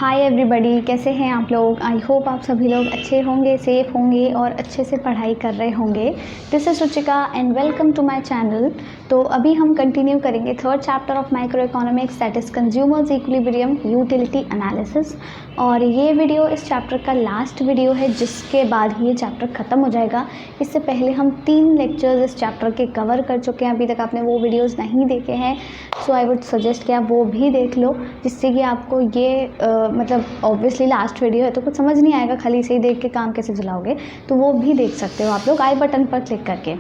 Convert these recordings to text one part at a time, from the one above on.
Hi everybody, कैसे हैं आप लोग। आई होप आप सभी लोग अच्छे होंगे, सेफ होंगे और अच्छे से पढ़ाई कर रहे होंगे। This is Ruchika and welcome to my channel. तो अभी हम कंटिन्यू करेंगे third chapter of microeconomics, that is consumer's equilibrium utility analysis. और ये वीडियो इस चैप्टर का लास्ट वीडियो है, जिसके बाद ही ये चैप्टर ख़त्म हो जाएगा। इससे पहले हम 3 लेक्चर्स इस चैप्टर के कवर कर चुके हैं। अभी तक आपने वो वीडियोज़ नहीं देखे हैं, सो आई वुड सजेस्ट कि आप वो भी देख लो, जिससे कि आपको ये मतलब ऑब्वियसली लास्ट वीडियो है तो कुछ समझ नहीं आएगा, खाली इसे ही देख के काम कैसे चलाओगे, तो वो भी देख सकते हो आप लोग आई बटन पर क्लिक करके।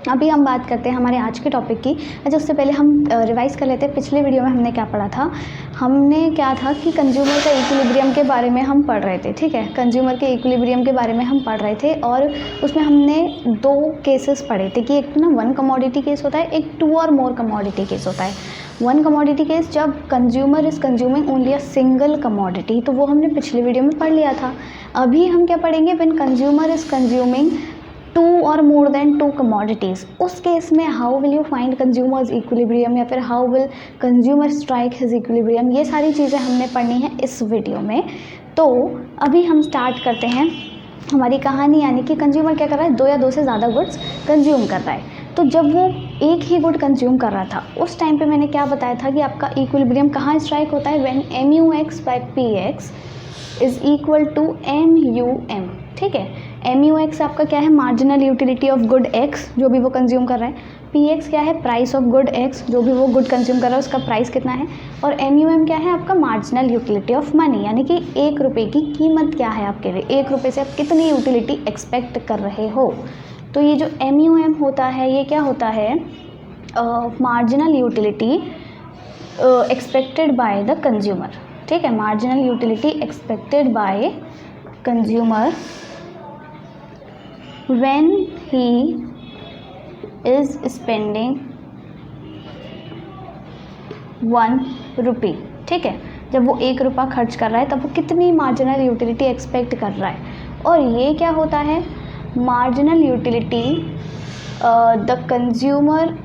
अभी हम बात करते हैं हमारे आज के टॉपिक की। अच्छा, उससे पहले हम रिवाइज़ कर लेते हैं पिछले वीडियो में हमने क्या पढ़ा था। हमने क्या था कि कंज्यूमर का इक्विलिब्रियम के बारे में हम पढ़ रहे थे, ठीक है। कंज्यूमर के इक्विलिब्रियम के बारे में हम पढ़ रहे थे और उसमें हमने 2 केसेस पढ़े थे कि एक ना 1 कमोडिटी केस होता है, एक 2 और मोर कमोडिटी केस होता है। 1 कमोडिटी केस जब consumer is consuming only a single commodity, तो वो हमने पिछले वीडियो में पढ़ लिया था। अभी हम क्या पढ़ेंगे, व्हेन कंज्यूमर इज़ कंज्यूमिंग 2 और मोर देन 2 कमोडिटीज़। उस केस में how will you find consumers equilibrium या फिर how will consumer strike his equilibrium, ये सारी चीज़ें हमने पढ़नी है इस वीडियो में। तो अभी हम स्टार्ट करते हैं हमारी कहानी, यानी कि कंज्यूमर क्या कर रहा है, 2 या 2 से ज़्यादा गुड्स कंज्यूम कर रहा है। तो जब वो एक ही गुड कंज्यूम कर रहा था, उस टाइम पे मैंने क्या बताया था कि आपका इक्विलिब्रियम कहाँ स्ट्राइक होता है, when MUX by PX is equal to MUM, ठीक है। MUX आपका क्या है, marginal utility of good X, जो भी वो कंज्यूम कर रहा है। PX क्या है, प्राइस ऑफ गुड X, जो भी वो गुड कंज्यूम कर रहा है उसका प्राइस कितना है। और MUM क्या है, आपका मार्जिनल यूटिलिटी ऑफ मनी, यानी कि 1 रुपये की कीमत क्या है आपके लिए, 1 रुपये से आप कितनी यूटिलिटी एक्सपेक्ट कर रहे हो। तो ये जो MUM होता है, ये क्या होता है, marginal utility expected by the consumer, ठीक है। Marginal utility expected by consumer when he is spending 1 रुपी, ठीक है। जब वो 1 रुपया खर्च कर रहा है तब वो कितनी मार्जिनल यूटिलिटी एक्सपेक्ट कर रहा है। और ये क्या होता है, marginal utility the consumer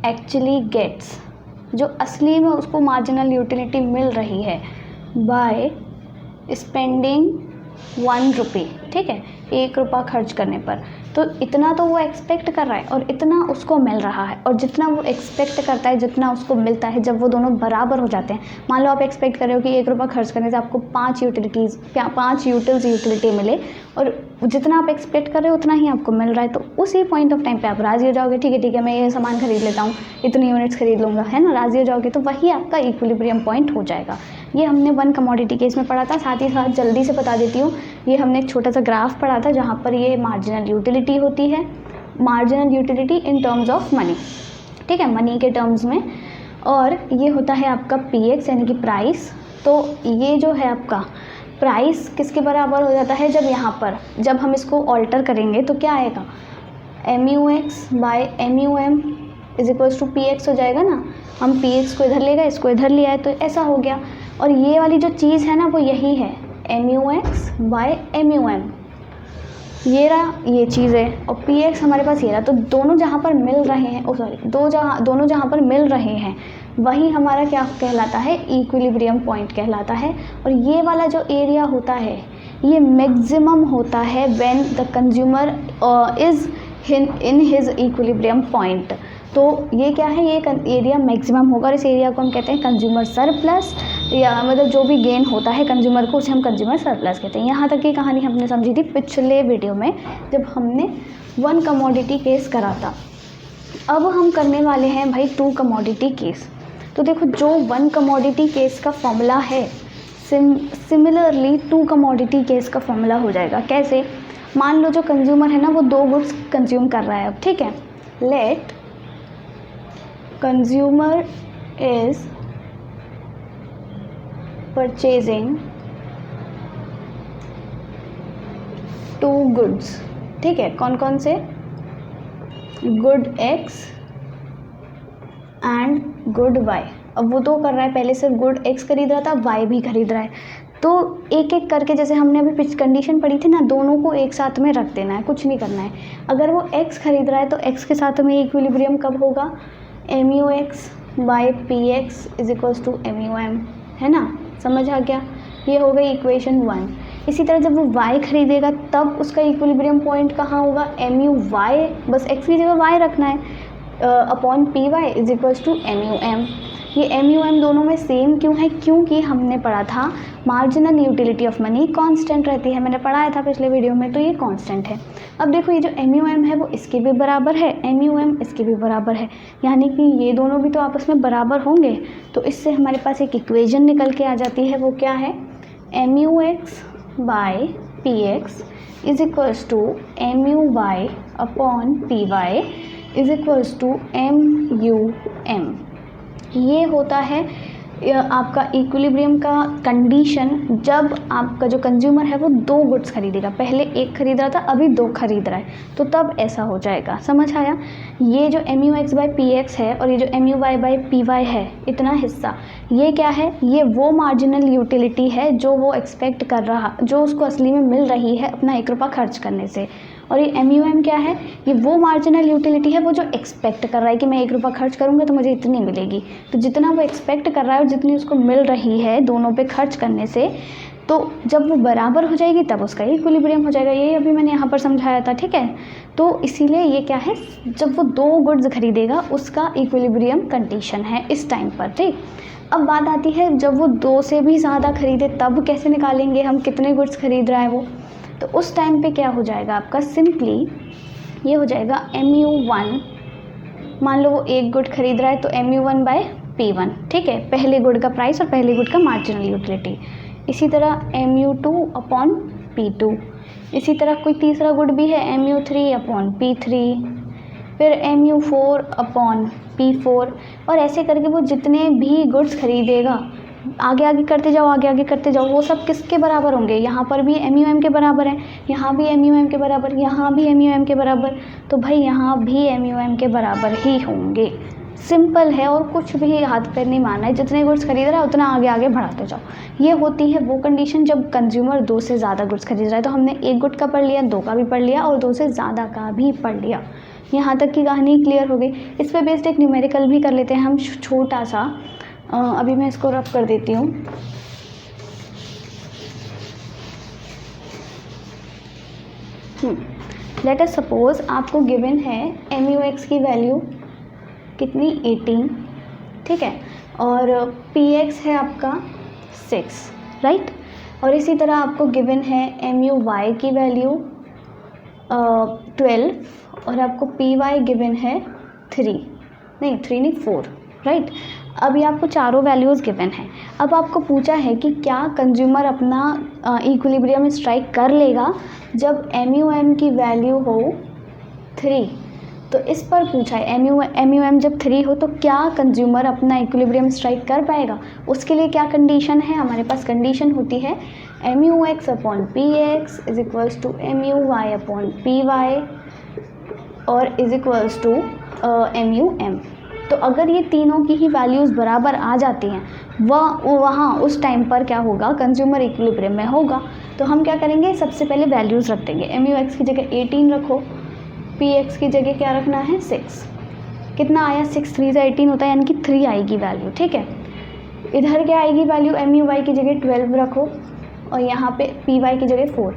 actually gets, जो असली में उसको मार्जिनल यूटिलिटी मिल रही है बाय स्पेंडिंग 1 रुपी, ठीक है, 1 रुपया खर्च करने पर। तो इतना तो वो एक्सपेक्ट कर रहा है और इतना उसको मिल रहा है, और जितना वो एक्सपेक्ट करता है जितना उसको मिलता है, जब वो दोनों बराबर हो जाते हैं। मान लो आप एक्सपेक्ट कर रहे हो कि 1 रुपया खर्च करने से आपको 5 यूटिलिटी मिले, और जितना आप एक्सपेक्ट कर रहे हो उतना ही आपको मिल रहा है, तो उसी पॉइंट ऑफ टाइम पे आप राज़ी हो जाओगे, ठीक है मैं ये सामान खरीद लेता हूँ, इतनी यूनिट्स खरीद लूँगा, है ना, राज़ी हो जाओगे। तो वही आपका इक्विलिब्रियम पॉइंट हो जाएगा। ये हमने 1 कमोडिटी केस में पढ़ा था। साथ ही साथ जल्दी से बता देती हूँ, ये हमने एक छोटा सा ग्राफ पढ़ा था जहाँ पर ये मार्जिनल यूटिलिटी होती है, marginal utility in terms of money, ठीक है, मनी के टर्म्स में। और ये होता है आपका PX, यानी कि प्राइस। तो ये जो है आपका प्राइस किसके बराबर हो जाता है, जब यहाँ पर जब हम इसको ऑल्टर करेंगे तो क्या आएगा, MUX by MUM is equals to PX हो जाएगा ना। हम PX को इधर ले गए, इसको इधर लिया है, तो ऐसा हो गया। और ये वाली जो चीज़ है ना, वो यही है, MUX बाय MUM, ये रहा ये चीज़ है, और PX हमारे पास ये रहा। तो दोनों जहाँ पर मिल रहे हैं, दोनों जहाँ पर मिल रहे हैं, वही हमारा क्या कहलाता है, इक्विलिब्रियम पॉइंट कहलाता है। और ये वाला जो एरिया होता है, ये मैक्सिमम होता है when the consumer is in his equilibrium point. तो ये क्या है, ये एरिया मैक्सिमम होगा, और इस एरिया को हम कहते हैं कंज्यूमर सरप्लस, या मतलब जो भी गेन होता है कंज्यूमर को, उसे हम कंज्यूमर सरप्लस कहते हैं। यहाँ तक की कहानी हमने समझी थी पिछले वीडियो में, जब हमने 1 कमोडिटी केस करा था। अब हम करने वाले हैं भाई 2 कमोडिटी केस। तो देखो, जो 1 कमोडिटी केस का फॉर्मूला है, सिमिलरली 2 कमोडिटी केस का फॉर्मूला हो जाएगा। कैसे, मान लो जो कंज्यूमर है ना, वो 2 गुड्स कंज्यूम कर रहा है अब, ठीक है। Let consumer is purchasing 2 goods, ठीक है। कौन कौन से, good X and good Y। अब वो 2 कर रहा है, पहले सिर्फ गुड X खरीद रहा था, Y भी खरीद रहा है। तो एक एक करके, जैसे हमने अभी कंडीशन पढ़ी थी ना, दोनों को एक साथ में रख देना है, कुछ नहीं करना है। अगर वो X खरीद रहा है तो X के साथ में इक्विलिब्रियम कब होगा, MUX by P X is equals to M U M, है ना, समझ आ गया। ये हो गई इक्वेशन 1। इसी तरह जब वो y खरीदेगा तब उसका इक्विलिब्रियम पॉइंट कहाँ होगा, एम यू वाई, बस x की जगह y रखना है, upon P Y is equals to M U M. ये एम यू एम दोनों में सेम क्यों है, क्योंकि हमने पढ़ा था marginal utility of money constant रहती है, मैंने पढ़ाया था पिछले वीडियो में, तो ये कांस्टेंट है। अब देखो ये जो एम यू एम है वो इसके भी बराबर है, एम यू एम इसके भी बराबर है, यानी कि ये दोनों भी तो आपस में बराबर होंगे। तो इससे हमारे पास एक इक्वेशन निकल के आ जाती है, वो क्या है, M U X by P X is equals to M U Y upon P Y is equals to M U M. ये होता है आपका इक्विलिब्रियम का कंडीशन जब आपका जो कंज्यूमर है वो 2 गुड्स खरीदेगा, पहले एक खरीद रहा था अभी 2 खरीद रहा है, तो तब ऐसा हो जाएगा, समझ आया। ये जो M U X by P X है और ये जो M U Y by P Y है, इतना हिस्सा, ये क्या है, ये वो मार्जिनल यूटिलिटी है जो वो एक्सपेक्ट कर रहा, जो उसको असली में मिल रही है अपना 1 रुपया खर्च करने से। और ये एम यू एम क्या है, ये वो मार्जिनल यूटिलिटी है वो जो एक्सपेक्ट कर रहा है कि मैं 1 रुपया खर्च करूँगा तो मुझे इतनी मिलेगी। तो जितना वो एक्सपेक्ट कर रहा है और जितनी उसको मिल रही है दोनों पे खर्च करने से, तो जब वो बराबर हो जाएगी तब उसका इक्विलिब्रियम हो जाएगा। ये अभी मैंने यहाँ पर समझाया था, ठीक है। तो इसीलिए ये क्या है, जब वो 2 गुड्स खरीदेगा उसका इक्विलिब्रियम कंडीशन है इस टाइम पर, ठीक। अब बात आती है जब वो 2 से भी ज़्यादा खरीदे तब कैसे निकालेंगे हम कितने गुड्स खरीद रहा है वो। तो उस टाइम पे क्या हो जाएगा आपका, सिंपली ये हो जाएगा एम यू वन, मान लो वो 1 गुड खरीद रहा है तो M U one by P one, ठीक है, पहले गुड का प्राइस और पहले गुड का मार्जिनल यूटिलिटी। इसी तरह M U two upon P two, इसी तरह कोई तीसरा गुड भी है M U three upon P three, फिर M U four upon P four, और ऐसे करके वो जितने भी गुड्स खरीदेगा आगे आगे करते जाओ, आगे आगे करते जाओ, वो सब किसके बराबर होंगे, यहाँ पर भी एम यू एम के बराबर है, यहाँ भी एम यू एम के बराबर, यहाँ भी एम यू एम के बराबर, तो भाई यहाँ भी एम यू एम के बराबर ही होंगे। सिंपल है और कुछ भी हाथ पैर नहीं मारना है, जितने गुड्स खरीद रहा है उतना आगे आगे बढ़ाते जाओ। ये होती है वो कंडीशन जब कंज्यूमर 2 से ज़्यादा गुड्स खरीद रहा है। तो हमने 1 गुड का पढ़ लिया, 2 का भी पढ़ लिया और 2 से ज़्यादा का भी पढ़ लिया। यहाँ तक की कहानी क्लियर हो गई। इस पर बेस्ड एक न्यूमेरिकल भी कर लेते हैं हम छोटा सा, अभी मैं इसको रफ कर देती हूँ। लेट अस सपोज आपको गिवन है एम यू एक्स की वैल्यू कितनी 18, ठीक है, और पी एक्स है आपका 6, राइट। और इसी तरह आपको गिवन है एम यू वाई की वैल्यू 12 और आपको पी वाई गिवन है 4, राइट। अभी आपको चारों वैल्यूज़ गिवन है। अब आपको पूछा है कि क्या कंज्यूमर अपना इक्विलिब्रियम स्ट्राइक कर लेगा जब एम यू एम की वैल्यू हो 3। तो इस पर पूछा है एम यू एम जब 3 हो तो क्या कंज्यूमर अपना इक्विलिब्रियम स्ट्राइक कर पाएगा। उसके लिए क्या कंडीशन है, हमारे पास कंडीशन होती है M U X upon P X is equals to M U Y upon P Y और is equals to M U M. तो अगर ये तीनों की ही वैल्यूज़ बराबर आ जाती हैं वहाँ उस टाइम पर क्या होगा, कंज्यूमर इक्विलिब्रियम में होगा। तो हम क्या करेंगे, सबसे पहले वैल्यूज़ रख देंगे। एम यू एक्स की जगह 18 रखो, पी एक्स की जगह क्या रखना है 6। कितना आया 6, 3 से 18 होता है, यानी कि 3 आएगी वैल्यू, ठीक है। इधर क्या आएगी वैल्यू, एम यू वाई की जगह 12 रखो और यहाँ पे पी वाई की जगह 4,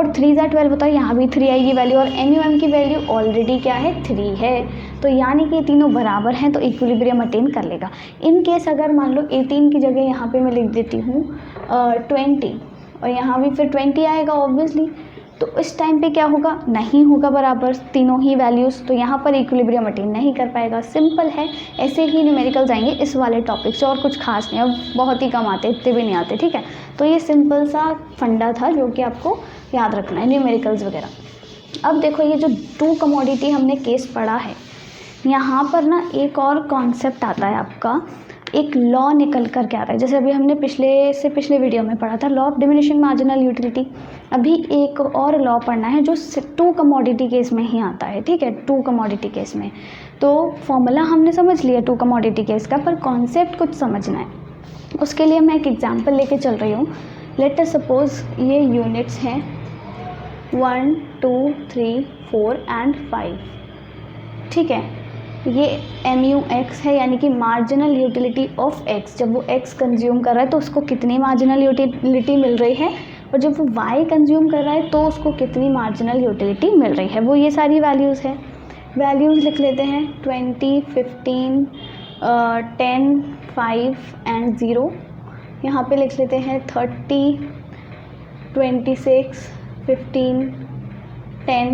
3 से 12 होता है, यहाँ भी 3 आएगी वैल्यू और एम यू एम की वैल्यू ऑलरेडी क्या है 3 है। तो यानी कि तीनों बराबर हैं तो इक्विलिब्रियम अटेन कर लेगा। इन केस अगर मान लो 18 की जगह यहाँ पे मैं लिख देती हूँ 20 और यहाँ भी फिर 20 आएगा ऑब्वियसली, तो इस टाइम पे क्या होगा, नहीं होगा बराबर तीनों ही वैल्यूज़, तो यहाँ पर इक्विलिब्रियम अटेन नहीं कर पाएगा। सिंपल है, ऐसे ही न्यूमेरिकल्स आएंगे इस वाले टॉपिक से और कुछ खास नहीं, अब बहुत ही कम आते, इतने भी नहीं आते, ठीक है। तो ये सिंपल सा फंडा था जो कि आपको याद रखना है न्यूमेरिकल्स वगैरह। अब देखो ये जो 2 कमोडिटी हमने केस पढ़ा है, यहाँ पर ना एक और कॉन्सेप्ट आता है आपका, एक लॉ निकल कर के आता है। जैसे अभी हमने पिछले वीडियो में पढ़ा था law of diminishing marginal utility, अभी एक और लॉ पढ़ना है जो 2 कमोडिटी केस में ही आता है, ठीक है। 2 कमोडिटी केस में तो फॉर्मूला हमने समझ लिया 2 कमोडिटी केस का, पर कॉन्सेप्ट कुछ समझना है। उसके लिए मैं एक एग्जाम्पल लेके चल रही हूँ। लेट अस सपोज ये यूनिट्स हैं 1, 2, 3, 4 एंड 5, ठीक है। ये MUX है, यानी कि मार्जिनल यूटिलिटी ऑफ X। जब वो X कंज्यूम कर रहा है तो उसको कितनी मार्जिनल यूटिलिटी मिल रही है, और जब वो Y कंज्यूम कर रहा है तो उसको कितनी मार्जिनल यूटिलिटी मिल रही है। वो ये सारी वैल्यूज़ है। वैल्यूज़ लिख लेते हैं 20, 15, 10, 5 एंड 0। यहाँ पे लिख लेते हैं 30, 26, 15, 10,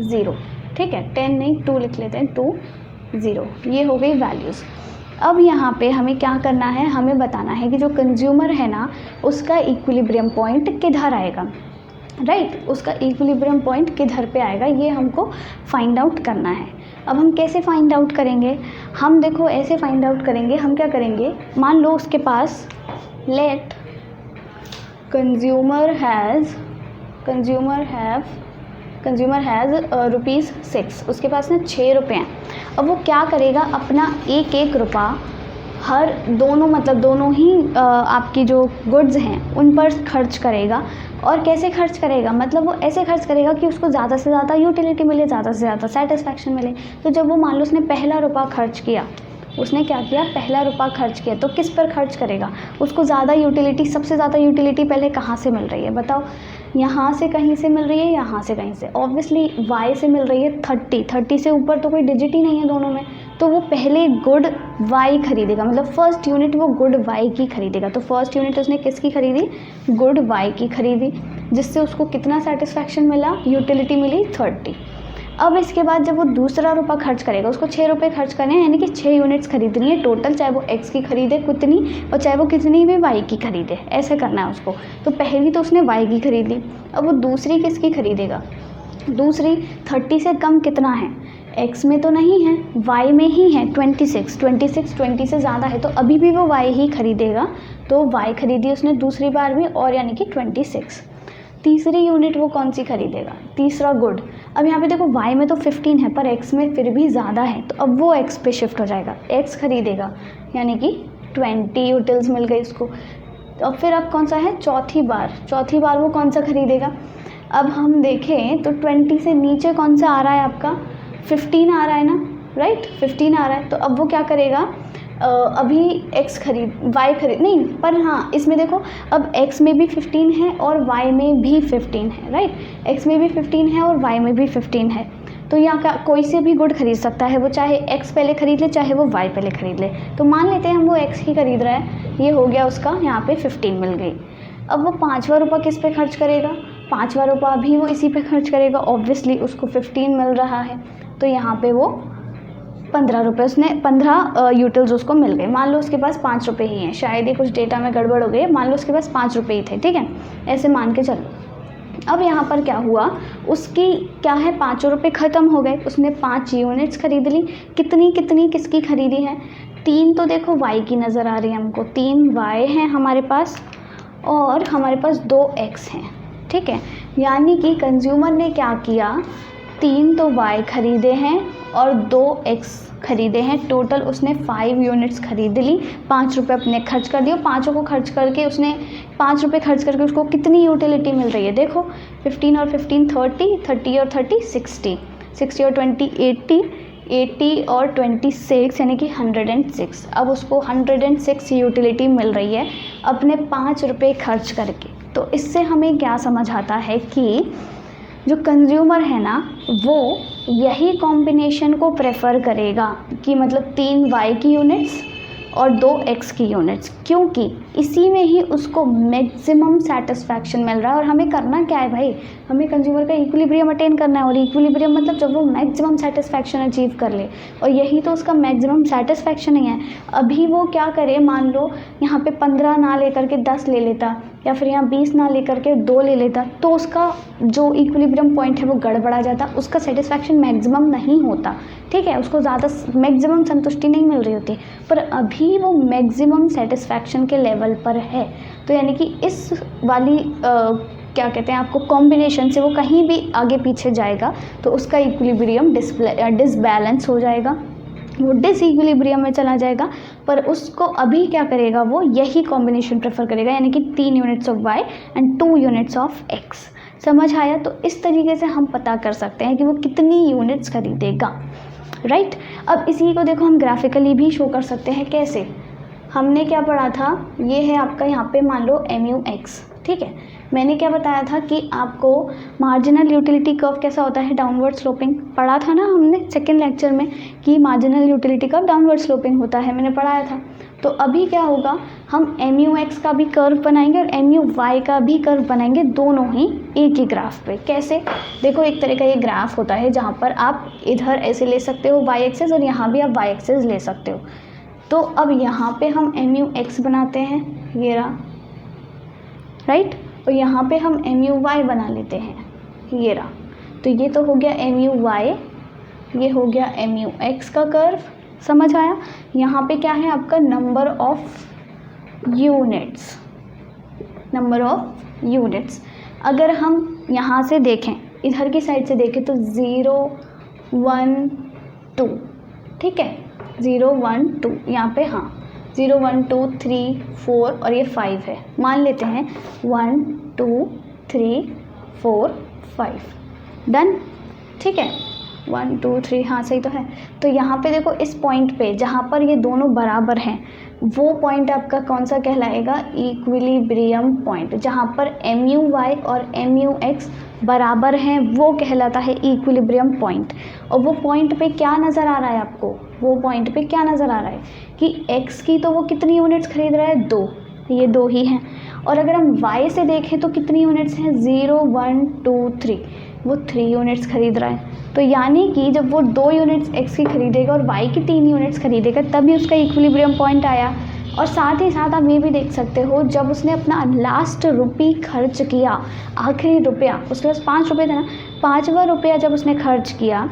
0। ठीक है, 10 नहीं 2 लिख लेते हैं, 2, 0। ये हो गई वैल्यूज़। अब यहाँ पे हमें क्या करना है, हमें बताना है कि जो कंज्यूमर है ना उसका इक्विलिब्रियम पॉइंट किधर आएगा, राइट। उसका इक्विलिब्रियम पॉइंट किधर पे आएगा ये हमको फाइंड आउट करना है। अब हम कैसे फाइंड आउट करेंगे, हम देखो ऐसे फाइंड आउट करेंगे। हम क्या करेंगे, मान लो उसके पास लेट कंज्यूमर हैज़ ₹6, उसके पास ना 6 रुपये हैं। अब वो क्या करेगा, अपना एक एक रुपया हर दोनों ही आपकी जो गुड्स हैं उन पर खर्च करेगा। और कैसे खर्च करेगा, मतलब वो ऐसे खर्च करेगा कि उसको ज़्यादा से ज़्यादा यूटिलिटी मिले, ज़्यादा से ज़्यादा सेटिस्फैक्शन मिले। तो जब वो मान लो उसने पहला रुपया खर्च किया, उसने क्या किया, पहला रुपया खर्च किया, तो किस पर खर्च करेगा, उसको ज़्यादा यूटिलिटी, सबसे ज़्यादा यूटिलिटी पहले कहाँ से मिल रही है बताओ। यहाँ से कहीं से मिल रही है, यहाँ से कहीं से, ऑब्वियसली Y से मिल रही है 30 से ऊपर तो कोई डिजिट ही नहीं है दोनों में। तो वो पहले गुड Y खरीदेगा, मतलब फर्स्ट यूनिट वो गुड Y की खरीदेगा। तो फर्स्ट यूनिट उसने किसकी खरीदी, गुड Y की खरीदी, जिससे उसको कितना सेटिस्फैक्शन मिला, यूटिलिटी मिली 30। अब इसके बाद जब वो दूसरा रुपया खर्च करेगा, उसको 6 रुपये खर्च करने हैं, यानी कि 6 यूनिट्स खरीदनी है टोटल, चाहे वो X की खरीदे कितनी और चाहे वो कितनी भी Y की खरीदे, ऐसे करना है उसको। तो पहली तो उसने Y की खरीद ली, अब वो दूसरी किसकी खरीदेगा, दूसरी 30 से कम कितना है, X में तो नहीं है, Y में ही है 26, 20 से ज़्यादा है, तो अभी भी वो Y ही खरीदेगा। तो Y खरीदी उसने दूसरी बार भी, और यानी कि 26। तीसरी यूनिट वो कौन सी खरीदेगा, तीसरा गुड। अब यहाँ पे देखो Y में तो 15 है पर X में फिर भी ज़्यादा है, तो अब वो X पे शिफ्ट हो जाएगा, X खरीदेगा, यानी कि 20 यूटिल्स मिल गई उसको। अब फिर अब कौन सा है, चौथी बार वो कौन सा खरीदेगा। अब हम देखें तो 20 से नीचे कौन सा आ रहा है आपका, 15 आ रहा है ना, राइट, 15 आ रहा है। तो अब वो क्या करेगा, अभी Y खरीद नहीं, पर हाँ इसमें देखो अब X में भी 15 है और Y में भी 15 है, राइट। X में भी 15 है और Y में भी 15 है, तो यहाँ का कोई से भी गुड खरीद सकता है, वो चाहे X पहले खरीद ले चाहे वो Y पहले खरीद ले। तो मान लेते हैं हम वो X ही खरीद रहा है, ये हो गया उसका, यहाँ पे 15 मिल गई। अब वो 5वां रुपया किस पे खर्च करेगा, 5वां रुपया भी वो इसी पे खर्च करेगा, ऑब्वियसली उसको 15 मिल रहा है, तो यहाँ पे वो 15 रुपये, उसने 15 यूटिल्स उसको मिल गए। मान लो उसके पास 5 रुपये ही हैं, शायद ही कुछ डेटा में गड़बड़ हो गई है, मान लो उसके पास 5 रुपये ही थे, ठीक है, ऐसे मान के चलो। अब यहाँ पर क्या हुआ, उसकी क्या है, 5 रुपये ख़त्म हो गए, उसने 5 यूनिट्स खरीद ली। कितनी किसकी खरीदी है, 3 तो देखो Y की नज़र आ रही है हमको, 3 Y हैं हमारे पास और हमारे पास 2 X हैं, ठीक है। यानी कि कंज्यूमर ने क्या किया, 3 तो Y खरीदे हैं और 2 X खरीदे हैं, टोटल उसने 5 यूनिट्स खरीद ली। 5 रुपये अपने खर्च कर दिए, पाँचों को खर्च करके उसने 5 रुपये खर्च करके उसको कितनी यूटिलिटी मिल रही है, देखो 15 और 15 30 और 30 60 और 20 80 और 26 यानी कि 106। अब उसको 106 यूटिलिटी मिल रही है अपने 5 रुपये खर्च करके। तो इससे हमें क्या समझ आता है कि जो कंज्यूमर है ना वो यही कॉम्बिनेशन को प्रेफर करेगा, कि मतलब 3 Y की यूनिट्स और 2 X की यूनिट्स, क्योंकि इसी में ही उसको मैक्सिमम सेटिस्फैक्शन मिल रहा है। और हमें करना क्या है भाई, हमें कंज्यूमर का इक्विलिब्रियम अटेन करना है, और इक्विलिब्रियम मतलब जब वो मैक्सिमम सेटिस्फैक्शन अचीव कर ले, और यही तो उसका मैक्सिमम सेटिस्फैक्शन ही है। अभी वो क्या करे, मान लो यहाँ पे 15 ना लेकर के 10 ले लेता, या फिर यहाँ 20 ना लेकर के 2 ले लेता, तो उसका जो इक्विलिब्रियम पॉइंट है वो गड़बड़ा जाता, उसका सेटिस्फैक्शन मैक्सिमम नहीं होता, ठीक है, उसको ज़्यादा मैक्सिमम संतुष्टि नहीं मिल रही होती। पर अभी वो मैक्सिमम सेटिस्फैक्शन के लेवल पर है, तो यानी कि इस वाली क्या कहते हैं आपको, कॉम्बिनेशन से वो कहीं भी आगे पीछे जाएगा तो उसका इक्विलिब्रियम डिसबैलेंस हो जाएगा, वो डिसइक्विलिब्रियम में चला जाएगा। पर उसको अभी क्या करेगा, वो यही कॉम्बिनेशन प्रेफर करेगा, यानी कि 3 units of Y and 2 units of X। समझ आया। तो इस तरीके से हम पता कर सकते हैं कि वो कितनी यूनिट्स खरीदेगा। राइट। अब इसी को देखो हम ग्राफिकली भी शो कर सकते हैं। कैसे? हमने क्या पढ़ा था, ये है आपका यहाँ पे मान लो MUX, ठीक है। मैंने क्या बताया था कि आपको मार्जिनल यूटिलिटी कर्व कैसा होता है, डाउनवर्ड स्लोपिंग। पढ़ा था ना हमने सेकेंड लेक्चर में कि marginal utility curve downward sloping होता है, मैंने पढ़ाया था। तो अभी क्या होगा, हम MUX का भी कर्व बनाएंगे और MUY का भी कर्व बनाएंगे, दोनों ही एक ही ग्राफ पे। कैसे? देखो एक तरह का ये ग्राफ होता है जहाँ पर आप इधर ऐसे ले सकते हो y एक्सेस और यहाँ भी आप y एक्सेस ले सकते हो। तो अब यहाँ पे हम MUX बनाते हैं, ये रहा, राइट। और यहाँ पे हम MUY बना लेते हैं, ये रहा। तो ये तो हो गया MUY, ये हो गया MUX का कर्व, समझ आया। यहाँ पे क्या है आपका number of units, number of units. अगर हम यहाँ से देखें, इधर की साइड से देखें तो 0 1 2, ठीक है, 0 1 2 यहाँ पे, हाँ 0 1 2 3 4 और ये 5 है, मान लेते हैं 1 2 3 4 5, डन, ठीक है। 1 2 3, हाँ सही तो है। तो यहाँ पे देखो इस पॉइंट पे जहाँ पर ये दोनों बराबर हैं, वो पॉइंट आपका कौन सा कहलाएगा, इक्विलिब्रियम पॉइंट। जहाँ पर MUY और MUX बराबर हैं वो कहलाता है इक्विलिब्रियम पॉइंट। और वो पॉइंट पे क्या नज़र आ रहा है आपको, वो पॉइंट पे क्या नज़र आ रहा है कि x की तो वो कितनी यूनिट्स खरीद रहा है, 2, ये 2 ही हैं। और अगर हम y से देखें तो कितनी यूनिट्स हैं, 0 1 2 3, वो 3 यूनिट्स खरीद रहा है। तो यानी कि जब वो 2 यूनिट्स x की खरीदेगा और y की 3 यूनिट्स खरीदेगा, तभी उसका इक्विलिब्रियम पॉइंट आया। और साथ ही साथ आप ये भी देख सकते हो, जब उसने अपना लास्ट रुपी खर्च किया, आखिरी रुपया, उसके पास 5 रुपये थे ना, 5वां रुपया जब उसने खर्च किया,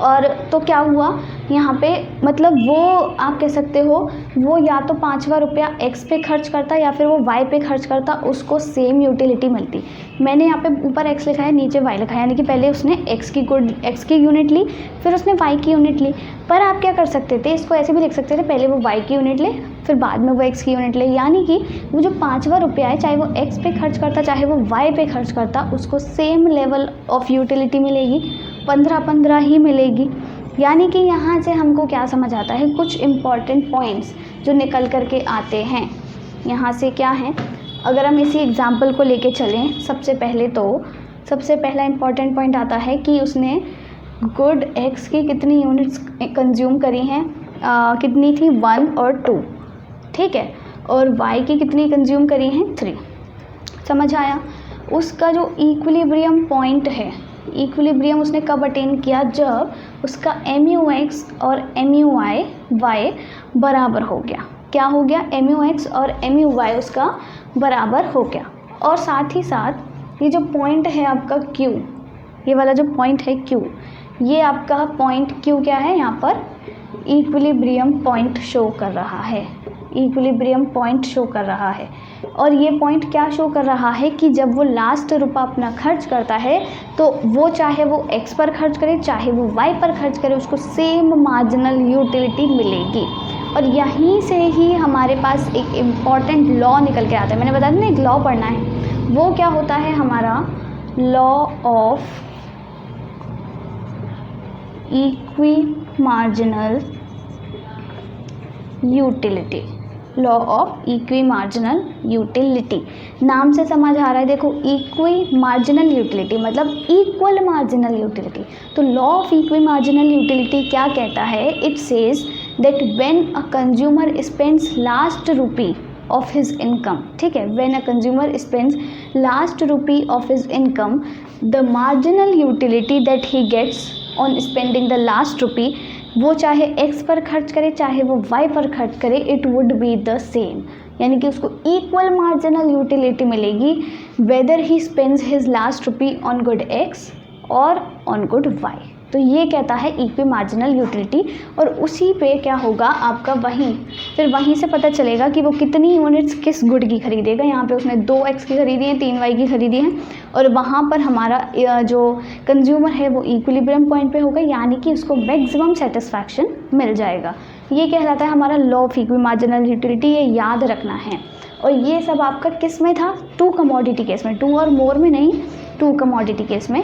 और तो क्या हुआ यहाँ पे, मतलब वो आप कह सकते हो वो या तो 5वां रुपया x पे खर्च करता या फिर वो y पे खर्च करता, उसको सेम यूटिलिटी मिलती। मैंने यहाँ पे ऊपर x लिखा है, नीचे y लिखा है, यानी कि पहले उसने x की यूनिट ली, फिर उसने y की यूनिट ली। पर आप क्या कर सकते थे, इसको ऐसे भी लिख सकते थे, पहले वो y की यूनिट ले, फिर बाद में वो x की यूनिट ले। यानी कि वो जो 5वां रुपया है, चाहे वो x पे खर्च करता चाहे वो y पे खर्च करता, उसको सेम लेवल ऑफ यूटिलिटी मिलेगी, 15-15 ही मिलेगी। यानी कि यहाँ से हमको क्या समझ आता है, कुछ इम्पॉर्टेंट पॉइंट्स जो निकल कर के आते हैं यहाँ से क्या हैं। अगर हम इसी एग्जाम्पल को लेके चलें, सबसे पहला इम्पॉर्टेंट पॉइंट आता है कि उसने गुड x की कितनी यूनिट्स कंज्यूम करी हैं, कितनी थी, 1 और 2, ठीक है, और y की कितनी कंज्यूम करी हैं, 3, समझ आया। उसका जो इक्विलिब्रियम पॉइंट है, इक्विलिब्रियम उसने कब अटेन किया, जब उसका MUX और MUY बराबर हो गया। क्या हो गया, MUX और MUY उसका बराबर हो गया। और साथ ही साथ ये जो पॉइंट है आपका Q, ये वाला जो पॉइंट है Q, ये आपका पॉइंट Q क्या है, यहाँ पर इक्विलिब्रियम पॉइंट शो कर रहा है, इक्विलिब्रियम पॉइंट शो कर रहा है। और ये पॉइंट क्या शो कर रहा है कि जब वो लास्ट रुपया अपना खर्च करता है, तो वो चाहे वो x पर खर्च करे चाहे वो y पर खर्च करे, उसको सेम मार्जिनल यूटिलिटी मिलेगी। और यहीं से ही हमारे पास एक इम्पॉर्टेंट लॉ निकल के आता है। मैंने बताया ना एक लॉ पढ़ना है, वो क्या होता है हमारा, law of equi marginal utility, law of equi marginal utility. नाम से समझ आ रहा है, देखो इक्वी मार्जिनल यूटिलिटी मतलब इक्वल मार्जिनल यूटिलिटी। तो law of equi marginal utility क्या कहता है, it says that when a consumer spends last rupee of his income, ठीक है, when a consumer spends last rupee of his income, the marginal utility that he gets on spending the last रुपी, वो चाहे x पर खर्च करे चाहे वो y पर खर्च करे, it would be the same. यानी कि उसको इक्वल मार्जिनल यूटिलिटी मिलेगी weather he spends his last rupee on good x और ऑन गुड y। तो ये कहता है इक्वी मार्जिनल यूटिलिटी। और उसी पे क्या होगा आपका, वहीं से पता चलेगा कि वो कितनी यूनिट्स किस गुड की खरीदेगा। यहाँ पे उसने 2x की खरीदी है, 3y की खरीदी है, और वहाँ पर हमारा जो कंज्यूमर है वो इक्विलिब्रियम पॉइंट पे होगा, यानी कि उसको मैक्सिमम सेटिस्फैक्शन मिल जाएगा। ये कहलाता है हमारा law of equi marginal utility, ये याद रखना है। और ये सब आपका किस में था, 2 कमोडिटी केस में, 2 और मोर में नहीं, टू कमोडिटी केस में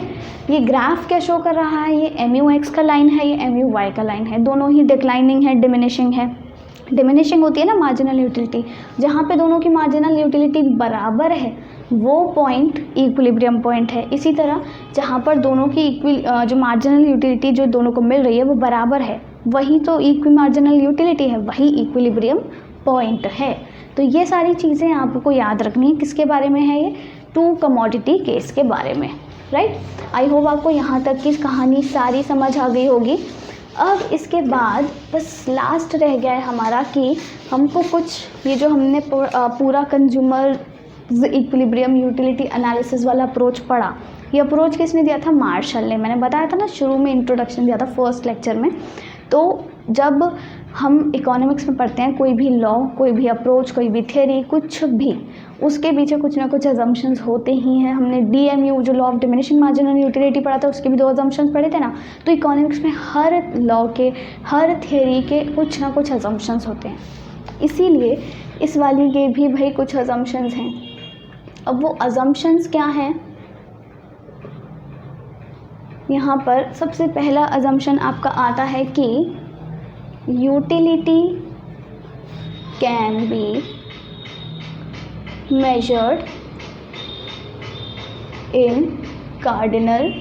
ये ग्राफ क्या शो कर रहा है, ये MUX का लाइन है, ये MUY का लाइन है, दोनों ही डिक्लाइनिंग है, डिमिनिशिंग है। डिमिनिशिंग होती है ना मार्जिनल यूटिलिटी, जहाँ पे दोनों की मार्जिनल यूटिलिटी बराबर है वो पॉइंट इक्विलिब्रियम पॉइंट है। इसी तरह जहाँ पर दोनों की जो मार्जिनल यूटिलिटी जो दोनों को मिल रही है वो बराबर है, वही तो इक्वी मार्जिनल यूटिलिटी है, वही इक्विलिब्रियम पॉइंट है। तो ये सारी चीज़ें आपको याद रखनी है। किसके बारे में है ये, टू कमोडिटी केस के बारे में, राइट। आई होप आपको यहाँ तक की कहानी सारी समझ आ गई होगी। अब इसके बाद बस लास्ट रह गया है हमारा कि हमको कुछ ये जो हमने पूरा कंज्यूमर इक्विलिब्रियम यूटिलिटी एनालिसिस वाला अप्रोच पढ़ा, ये अप्रोच किसने दिया था, मार्शल ने। मैंने बताया था ना शुरू में, इंट्रोडक्शन दिया था फर्स्ट लेक्चर में। तो जब हम इकोनॉमिक्स में पढ़ते हैं कोई भी लॉ, कोई भी अप्रोच, कोई भी थियरी, कुछ भी, उसके पीछे कुछ ना कुछ अजम्पशंस होते ही हैं। हमने DMU जो law of diminishing marginal utility पढ़ा था, उसके भी 2 अजम्पशंस पढ़े थे ना। तो इकोनॉमिक्स में हर लॉ के, हर थियरी के कुछ ना कुछ अजम्पशंस होते हैं, इसीलिए इस वाली के भी भाई कुछ अजम्पशंस हैं। अब वो अजम्पशंस क्या हैं, यहाँ पर सबसे पहला अजम्पशन आपका आता है कि utility can be measured in cardinal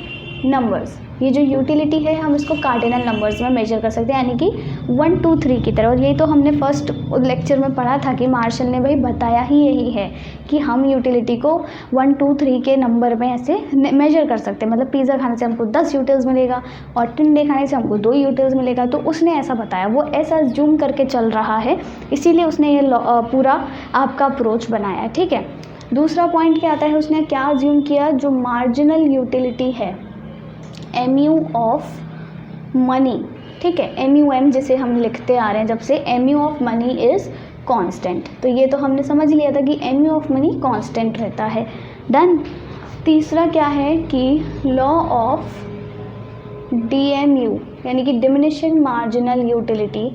numbers। ये जो यूटिलिटी है हम इसको कार्डिनल नंबर्स में मेजर कर सकते हैं, यानी कि 1 2 3 की तरह। और यही तो हमने फर्स्ट लेक्चर में पढ़ा था कि मार्शल ने भाई बताया ही यही है कि हम यूटिलिटी को 1 2 3 के नंबर में ऐसे मेजर कर सकते हैं। मतलब पिज़्ज़ा खाने से हमको 10 यूटिल्स मिलेगा और टिंडे खाने से हमको 2 यूटिल्स मिलेगा। तो उसने ऐसा बताया, वो ऐसा जूम करके चल रहा है, इसीलिए उसने ये पूरा आपका अप्रोच बनाया, ठीक है। दूसरा पॉइंट क्या आता है, उसने क्या अज्यूम किया, जो मार्जिनल यूटिलिटी है MU ऑफ मनी, ठीक है, MUM जिसे हम लिखते आ रहे हैं जब से, MU of money is constant. तो ये तो हमने समझ लिया था कि MU ऑफ मनी कांस्टेंट रहता है, डन। तीसरा क्या है कि लॉ ऑफ DMU यानी कि diminishing marginal utility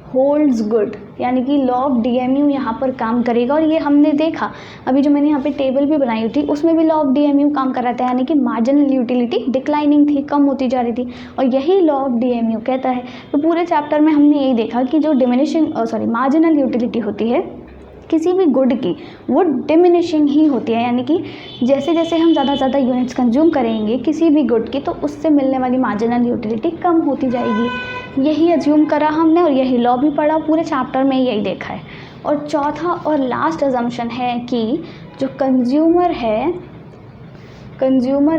holds good, यानी कि लॉ ऑफ DMU यहाँ पर काम करेगा। और ये हमने देखा, अभी जो मैंने यहाँ पे टेबल भी बनाई थी उसमें भी लॉ ऑफ DMU काम कर रहा था, यानी कि मार्जिनल यूटिलिटी डिक्लाइनिंग थी, कम होती जा रही थी, और यही लॉ ऑफ DMU कहता है। तो पूरे चैप्टर में हमने यही देखा कि जो मार्जिनल यूटिलिटी होती है किसी भी गुड की, वो डिमिनिशिंग ही होती है, यानी कि जैसे जैसे हम ज़्यादा से ज़्यादा यूनिट्स कंज्यूम करेंगे किसी भी गुड की, तो उससे मिलने वाली मार्जिनल यूटिलिटी कम होती जाएगी। यही अज्यूम करा हमने और यही लॉ भी पढ़ा, पूरे चैप्टर में यही देखा है। और चौथा और लास्ट अजम्पशन है कि जो कंज्यूमर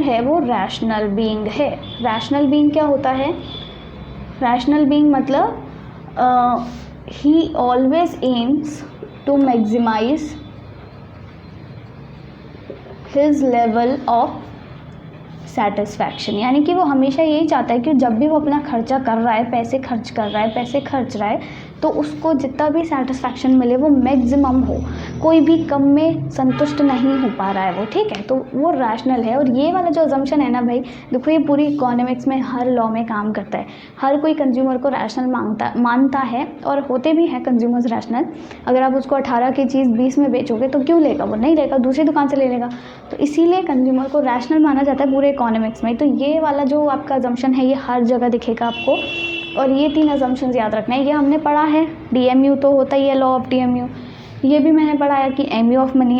है वो रैशनल बीइंग है। रैशनल बीइंग क्या होता है, रैशनल बीइंग मतलब ही always AIIMS to maximize his level of satisfaction, यानी कि वो हमेशा यही चाहता है कि जब भी वो अपना खर्चा कर रहा है, पैसे खर्च रहा है, तो उसको जितना भी सेटिस्फैक्शन मिले वो मैक्सिमम हो, कोई भी कम में संतुष्ट नहीं हो पा रहा है वो, ठीक है। तो वो रैशनल है। और ये वाला जो अजम्पशन है ना भाई, देखो ये पूरी इकोनॉमिक्स में हर लॉ में काम करता है। हर कोई कंज्यूमर को रैशनल मानता है, और होते भी हैं कंज्यूमर्स रैशनल। अगर आप उसको 18 की चीज़ 20 में बेचोगे तो क्यों लेगा, वो नहीं लेगा, दूसरी दुकान से ले लेगा। तो इसीलिए कंज्यूमर को रैशनल माना जाता है पूरे इकोनॉमिक्स में। तो ये वाला जो आपका अजम्पशन है ये हर जगह दिखेगा आपको। और ये 3 अजम्पशंस याद रखना है, ये हमने पढ़ा है। DMU तो होता ही है, लॉ ऑफ DMU। ये भी मैंने पढ़ाया कि MU ऑफ मनी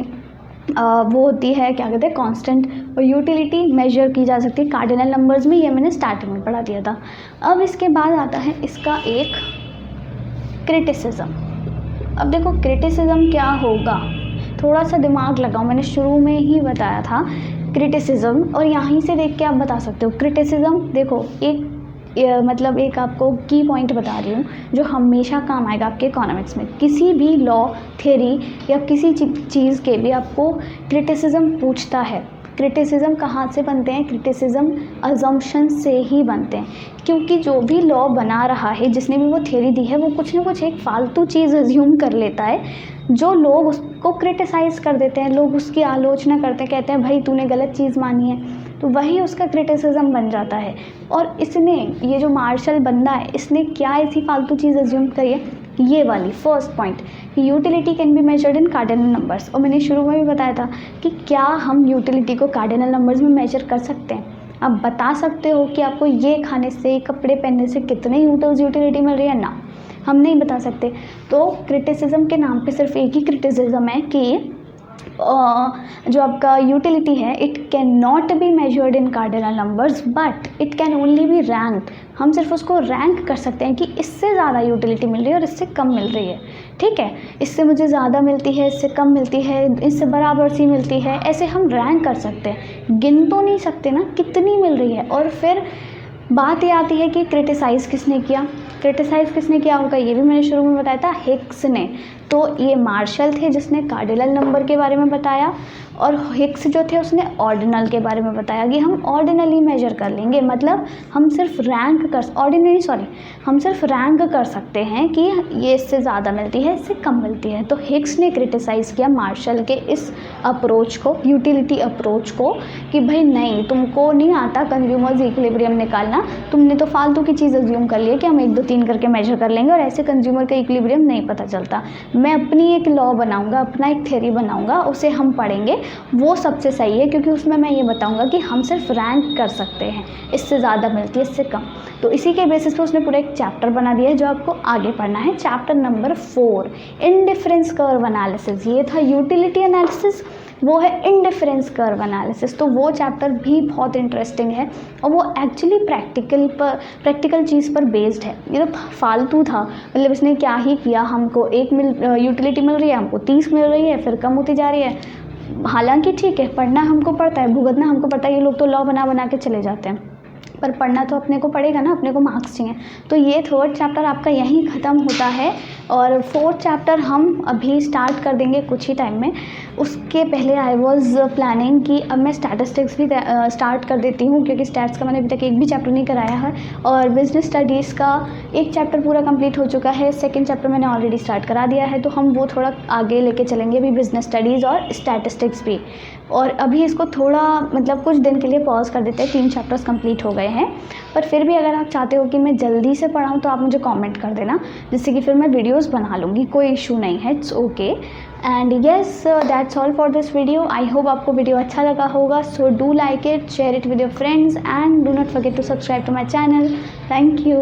वो होती है, क्या कहते हैं, कांस्टेंट। और यूटिलिटी मेजर की जा सकती है कार्डिनल नंबर्स में, ये मैंने स्टार्टिंग में पढ़ा दिया था। अब इसके बाद आता है इसका एक क्रिटिसिज्म। अब देखो क्रिटिसिज्म क्या होगा, थोड़ा सा दिमाग लगाओ, मैंने शुरू में ही बताया था क्रिटिसिज्म, और यहीं से देख के आप बता सकते हो। क्रिटिसिज्म देखो मतलब एक आपको की पॉइंट बता रही हूँ जो हमेशा काम आएगा आपके इकोनॉमिक्स में। किसी भी लॉ, थ्योरी या किसी चीज़ के भी आपको क्रिटिसिज्म पूछता है। क्रिटिसिज्म कहाँ से बनते हैं, क्रिटिसिज्म अजम्पशन से ही बनते हैं, क्योंकि जो भी लॉ बना रहा है, जिसने भी वो थ्योरी दी है, वो कुछ ना कुछ एक फालतू चीज़ अज्यूम कर लेता है, जो लोग उसको क्रिटिसाइज़ कर देते हैं, लोग उसकी आलोचना करते हैं, कहते हैं भाई तूने गलत चीज़ मानी है, तो वही उसका क्रिटिसिज्म बन जाता है। और इसने, ये जो मार्शल बंदा है, इसने क्या ऐसी फालतू चीज़ अज्यूम करी है, ये वाली first point, utility can be measured in cardinal numbers. और मैंने शुरू में भी बताया था कि क्या हम यूटिलिटी को कार्डिनल नंबर्स में मेजर कर सकते हैं। आप बता सकते हो कि आपको ये खाने से, कपड़े पहनने से कितने यूटिलिटी मिल रही है ना, हम नहीं बता सकते। तो क्रिटिसिज्म के नाम पे सिर्फ एक ही क्रिटिसिज्म है कि जो आपका यूटिलिटी है it can not be measured in cardinal numbers but it can only be rank. हम सिर्फ उसको रैंक कर सकते हैं कि इससे ज़्यादा यूटिलिटी मिल रही है और इससे कम मिल रही है, ठीक है, इससे मुझे ज़्यादा मिलती है, इससे कम मिलती है, इससे बराबर सी मिलती है, ऐसे हम रैंक कर सकते हैं। गिन तो नहीं सकते ना कितनी मिल रही है। और फिर बात ये आती है कि क्रिटिसाइज़ किसने किया, क्रिटिसाइज़ किसने किया होगा, ये भी मैंने शुरू में बताया था, हिक्स ने। तो ये मार्शल थे जिसने कार्डिनल नंबर के बारे में बताया, और हिक्स जो थे उसने ऑर्डिनल के बारे में बताया कि हम ऑर्डिनली मेजर कर लेंगे, मतलब हम सिर्फ हम सिर्फ रैंक कर सकते हैं कि ये इससे ज़्यादा मिलती है, इससे कम मिलती है। तो हिक्स ने क्रिटिसाइज़ किया मार्शल के इस अप्रोच को, यूटिलिटी अप्रोच को, कि भाई नहीं, तुमको नहीं आता कंज्यूमर्स इक्विलिब्रियम निकालना, तुमने तो फालतू की चीज़ अज्यूम कर लिया कि हम 1 2 3 करके मेजर कर लेंगे और ऐसे कंज्यूमर का इक्विलिब्रियम नहीं पता चलता। मैं अपनी एक लॉ बनाऊंगा, अपना एक थ्योरी बनाऊंगा, उसे हम पढ़ेंगे, वो सबसे सही है, क्योंकि उसमें मैं ये बताऊंगा कि हम सिर्फ रैंक कर सकते हैं, इससे ज़्यादा मिलती है, इससे कम। तो इसी के बेसिस पे उसने पूरा एक चैप्टर बना दिया है जो आपको आगे पढ़ना है, chapter number 4, indifference curve analysis. ये था यूटिलिटी एनालिसिस, वो है इंडिफरेंस कर्व एनालिसिस। तो वो चैप्टर भी बहुत इंटरेस्टिंग है और वो एक्चुअली प्रैक्टिकल चीज़ पर बेस्ड है। ये तो फालतू था, मतलब इसने क्या ही किया, हमको यूटिलिटी मिल रही है, हमको 30 मिल रही है, फिर कम होती जा रही है। हालांकि ठीक है, पढ़ना हमको पड़ता है, भुगतना हमको पड़ता है, ये लोग तो लॉ बना बना के चले जाते हैं, पर पढ़ना तो अपने को पड़ेगा ना, अपने को मार्क्स चाहिए। तो ये 3rd चैप्टर आपका यहीं ख़त्म होता है और 4th चैप्टर हम अभी स्टार्ट कर देंगे कुछ ही टाइम में। उसके पहले आई वॉज़ प्लानिंग कि अब मैं स्टैटिस्टिक्स भी स्टार्ट कर देती हूँ, क्योंकि स्टैट्स का मैंने अभी तक एक भी चैप्टर नहीं कराया है, और बिजनेस स्टडीज़ का एक चैप्टर पूरा कंप्लीट हो चुका है, 2nd चैप्टर मैंने ऑलरेडी स्टार्ट करा दिया है, तो हम वो थोड़ा आगे लेके चलेंगे अभी, बिजनेस स्टडीज़ और स्टैटिस्टिक्स भी। और अभी इसको थोड़ा मतलब कुछ दिन के लिए पॉज कर देते हैं, 3 चैप्टर्स कंप्लीट हो गए हैं। पर फिर भी अगर आप चाहते हो कि मैं जल्दी से पढ़ाऊँ तो आप मुझे कमेंट कर देना, जिससे कि फिर मैं वीडियोस बना लूँगी, कोई इशू नहीं है, it's okay. And yes, that's all for this video. I hope आपको वीडियो अच्छा लगा होगा, so do like it, share it with your friends and do not forget to subscribe to my channel. Thank you.